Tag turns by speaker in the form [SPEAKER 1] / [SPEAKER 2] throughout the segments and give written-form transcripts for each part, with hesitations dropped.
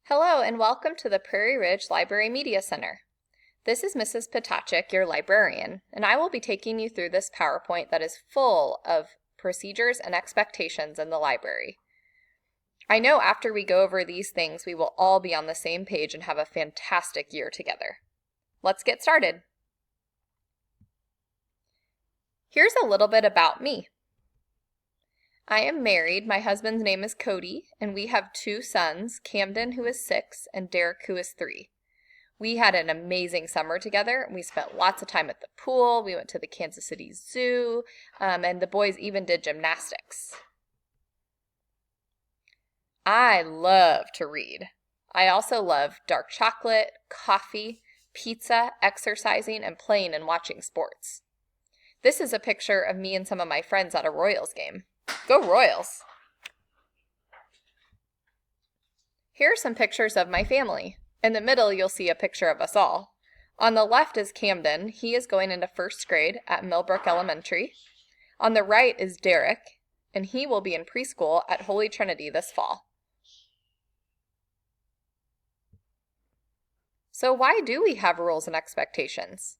[SPEAKER 1] Hello and welcome to the Prairie Ridge Library Media Center. This is Mrs. Potachik, your librarian, and I will be taking you through this PowerPoint that is full of procedures and expectations in the library. I know after we go over these things, we will all be on the same page and have a fantastic year together. Let's get started. Here's a little bit about me. I am married. My husband's name is Cody, and we have two sons, Camden, who is 6, and Derek, who is 3. We had an amazing summer together. We spent lots of time at the pool. We went to the Kansas City Zoo, and the boys even did gymnastics. I love to read. I also love dark chocolate, coffee, pizza, exercising, and playing and watching sports. This is a picture of me and some of my friends at a Royals game. Go Royals! Here are some pictures of my family. In the middle, you'll see a picture of us all. On the left is Camden. He is going into 1st grade at Millbrook Elementary. On the right is Derek, and he will be in preschool at Holy Trinity this fall. So why do we have rules and expectations?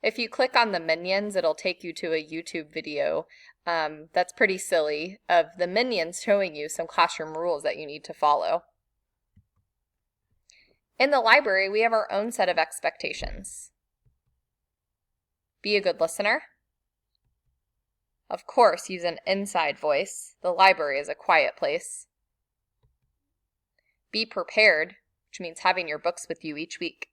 [SPEAKER 1] If you click on the Minions, it'll take you to a YouTube video that's pretty silly of the Minions showing you some classroom rules that you need to follow. In the library, we have our own set of expectations. Be a good listener. Of course, use an inside voice. The library is a quiet place. Be prepared, which means having your books with you each week.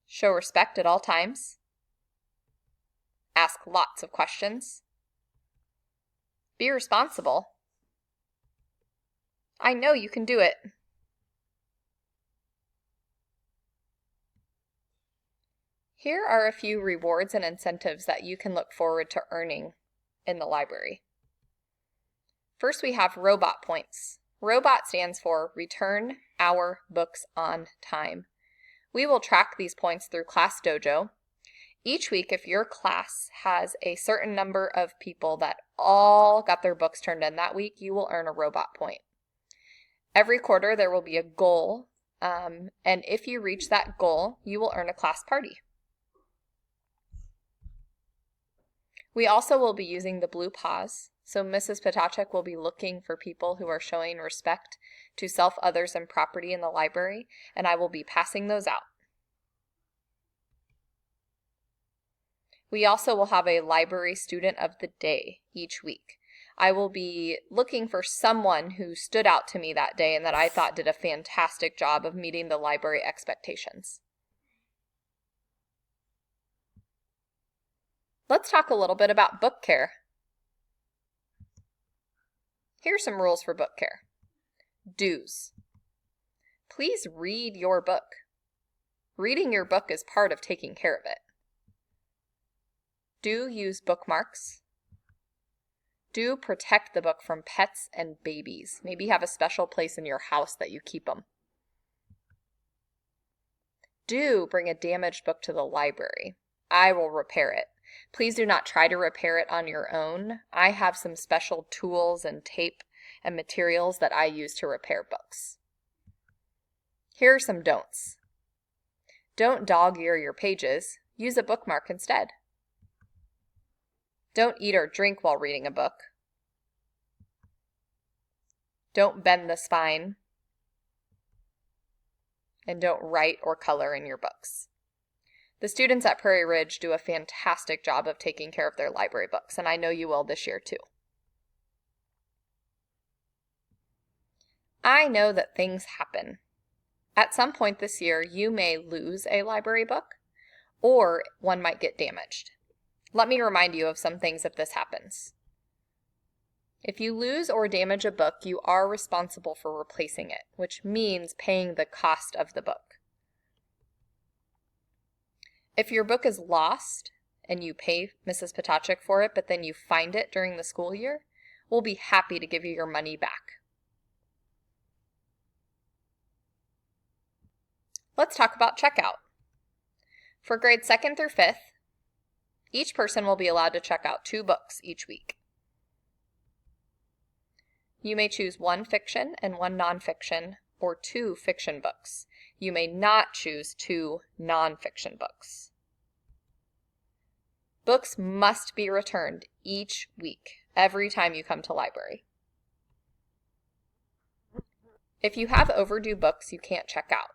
[SPEAKER 1] Show respect at all times. Ask lots of questions. Be responsible. I know you can do it. Here are a few rewards and incentives that you can look forward to earning in the library. First, we have Robot points. Robot stands for Return Our Books on Time. We will track these points through Class Dojo. Each week, if your class has a certain number of people that all got their books turned in that week, you will earn a robot point. Every quarter, there will be a goal, and if you reach that goal, you will earn a class party. We also will be using the blue pause, so Mrs. Potachik will be looking for people who are showing respect to self, others, and property in the library, and I will be passing those out. We also will have a library student of the day each week. I will be looking for someone who stood out to me that day and that I thought did a fantastic job of meeting the library expectations. Let's talk a little bit about book care. Here are some rules for book care. Do's. Please read your book. Reading your book is part of taking care of it. Do use bookmarks. Do protect the book from pets and babies. Maybe have a special place in your house that you keep them. Do bring a damaged book to the library. I will repair it. Please do not try to repair it on your own. I have some special tools and tape and materials that I use to repair books. Here are some don'ts. Don't dog-ear your pages. Use a bookmark instead. Don't eat or drink while reading a book. Don't bend the spine. And don't write or color in your books. The students at Prairie Ridge do a fantastic job of taking care of their library books, and I know you will this year too. I know that things happen. At some point this year, you may lose a library book, or one might get damaged. Let me remind you of some things if this happens. If you lose or damage a book, you are responsible for replacing it, which means paying the cost of the book. If your book is lost and you pay Mrs. Potachik for it, but then you find it during the school year, we'll be happy to give you your money back. Let's talk about checkout. For grades 2nd through 5th, each person will be allowed to check out 2 books each week. You may choose 1 fiction and 1 nonfiction or 2 fiction books. You may not choose 2 nonfiction books. Books must be returned each week, every time you come to library. If you have overdue books, you can't check out.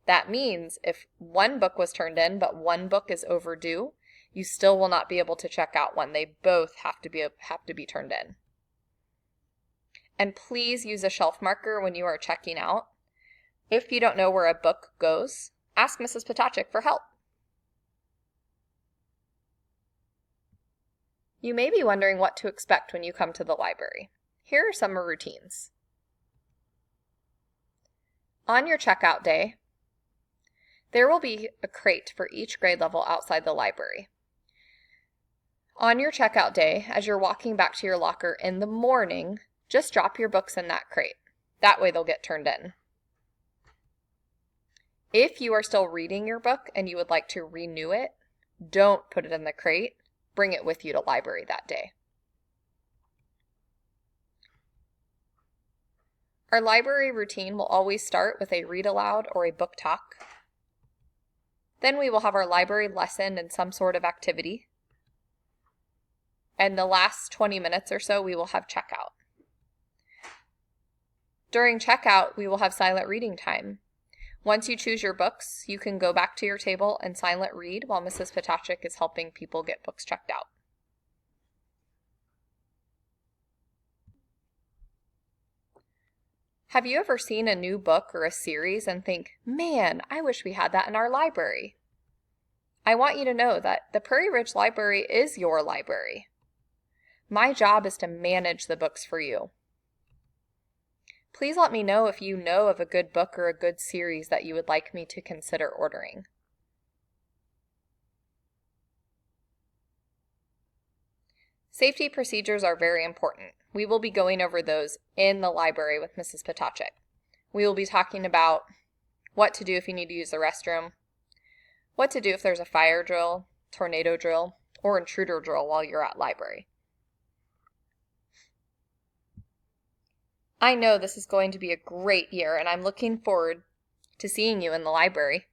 [SPEAKER 1] That means if 1 book was turned in, but 1 book is overdue, you still will not be able to check out one. They both have to be turned in. And please use a shelf marker when you are checking out. If you don't know where a book goes, ask Mrs. Potachik for help. You may be wondering what to expect when you come to the library. Here are some routines. On your checkout day, there will be a crate for each grade level outside the library. On your checkout day, as you're walking back to your locker in the morning, just drop your books in that crate. That way they'll get turned in. If you are still reading your book and you would like to renew it, don't put it in the crate. Bring it with you to library that day. Our library routine will always start with a read aloud or a book talk. Then we will have our library lesson and some sort of activity. And the last 20 minutes or so, we will have checkout. During checkout, we will have silent reading time. Once you choose your books, you can go back to your table and silent read while Mrs. Potachik is helping people get books checked out. Have you ever seen a new book or a series and think, man, I wish we had that in our library? I want you to know that the Prairie Ridge Library is your library. My job is to manage the books for you. Please let me know if you know of a good book or a good series that you would like me to consider ordering. Safety procedures are very important. We will be going over those in the library with Mrs. Potachik. We will be talking about what to do if you need to use the restroom, what to do if there's a fire drill, tornado drill, or intruder drill while you're at library. I know this is going to be a great year, and I'm looking forward to seeing you in the library.